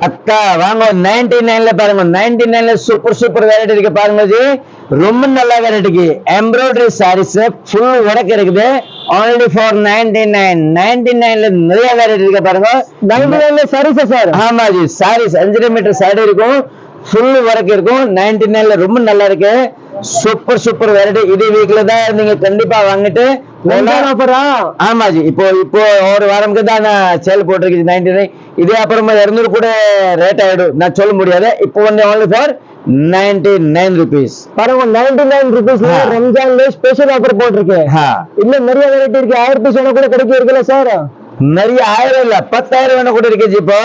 அக்கா வாங்க 99ல பாருங்க, 99ல சூப்பர் சூப்பர் வெரைட்டி இருக்கு பாருங்க ஜி. ரொம்ப நல்ல வெரைட்டிக்கு எம்ப்ராய்டரி சாரீஸ் ஃபுல் ஒர்க் இருக்குது. only for 99ல நிறைய வெரைட்டி இருக்கு பாருங்க. 99ல சாரீஸ் சார்? ஆமா ஜி, சாரீஸ் 5 மீட்டர் சைடு இருக்கும், ஃபுல் ஒர்க் இருக்கும். 99ல ரொம்ப நல்லா இருக்கு, சூப்பர் சூப்பர் வெரைட்டி. இதே வீக்ல தான் நீங்க கண்டிப்பா வாங்கிட்டு. ஆமா ஜி, இப்போ இப்போ ஒரு வாரம்க்கு தான் நான் சேல் போட்டிருக்கு 99. இதே அப்புறமா 200 கூட ரேட் ஆயிடும், நான் சொல்ல முடியாது. இப்போ வந்து only for 99 rupees. பாருங்க 99 rupees ரம்ஜான்ல ஸ்பெஷல் ஆஃபர் போட்டிருக்கு. இன்னும் நிறைய வெரைட்டி இருக்கு. 1000 rupees வேணா கூட கிடைக்குதுல சார்? நிறைய 1000 இல்ல 10,000 வேணா கூட இருக்கு ஜி. இப்போ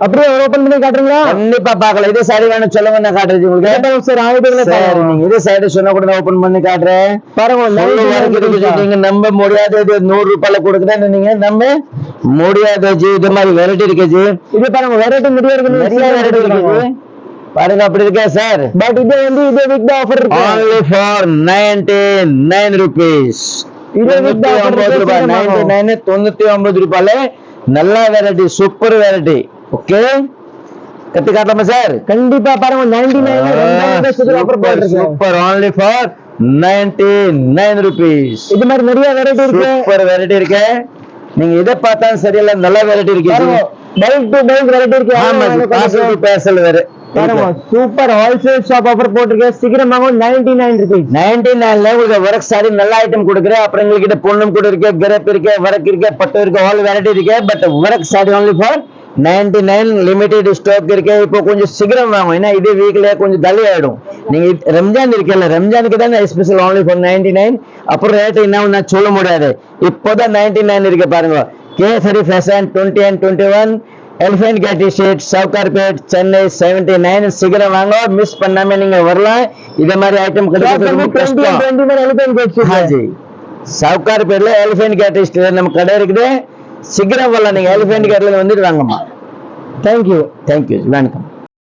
அப்படியே ஓபன் பண்ணி காட்டுறீங்களா? கண்டிப்பா பாக்கலாம். இதே சாரி வேணும் சொல்லுங்க, நான் காட்டுறேன் உங்களுக்கு. சார் ஆயிடுங்களா சார்? நீங்க இதே சைடு சொன்னா கூட நான் ஓபன் பண்ணி காட்டுறேன் பாருங்க. நீங்க நம்ப முடியாது, இது 100 ரூபாய்ல கொடுக்குறேன், நீங்க நம்ப முடியாது ஜி. இது மாதிரி வெரைட்டி இருக்கு ஜி. இது பாருங்க வெரைட்டி நிறைய இருக்கு, நிறைய வெரைட்டி இருக்கு பாருங்க. அப்படி இருக்கா சார்? பட் இது வந்து இதே வீக் ஆஃபர் இருக்கு. only for 99 rupees. 99 ரூபாய், 99 ரூபாயில நல்ல வெரைட்டி, சூப்பர் வெரைட்டி. ஓகே, கத்து காட்டலாமா சார்? கண்டிப்பா பாருங்க 99 சூப்பர், only for 99 rupees. இது மாதிரி நிறைய வெரைட்டி இருக்கு, சூப்பர் வெரைட்டி இருக்கு. நீங்க இதை பார்த்தா சரியில்ல, நல்ல வெரைட்டி இருக்கு. பல்க் டு பல்க் வெரைட்டி இருக்கு. ஆமா, பார்சல் டு பார்சல் வேற பாருங்க. சூப்பர் ஹோல்சேல் ஷாப் ஆஃபர் போட்டுருக்கு. சீக்கிரம் வாங்க. 99 rupees. 99ல உங்களுக்கு ஒர்க் சாரி நல்ல ஐட்டம் கொடுக்குறேன். அப்புறம் எங்ககிட்ட பொண்ணும் கூட இருக்கு, கிரப் இருக்கு, ஒர்க் இருக்கு, பட்டு இருக்கு, ஆல் வெரைட்டி இருக்கு. But work sari only for 99. Limited stock இருக்கு. இப்போ கொஞ்சம் சீக்கிரம் வாங்க, ஏன்னா இதே வீக்ல கொஞ்சம் தள்ளி ஆயிடும். நீங்க ரம்ஜான் இருக்கல, ரம்ஜானுக்கு தான் ஸ்பெஷல் only for 99. அப்புறம் ரேட் என்ன நான் சொல்ல முடியாது. இப்போதான் 99 இருக்கு பாருங்க. Kesari fashion 20 and 21, elephant gate ஷீட், சவுகார்பேட், சென்னை 79. சீக்கிரம் வாங்க, மிஸ் பண்ணாம நீங்க வரலாம். இதே மாதிரி ஐட்டம் கிடைக்கிறது சவுகார்பேட்ல எலிஃபென்ட் கேட் ஷீட் நம்ம கடை இருக்குது. சீக்கிரம் வரலாம், நீங்க எலிஃபென்ட் கேட்ல வந்துட்டு வாங்கம்மா. தேங்க்யூ. வணக்கம்.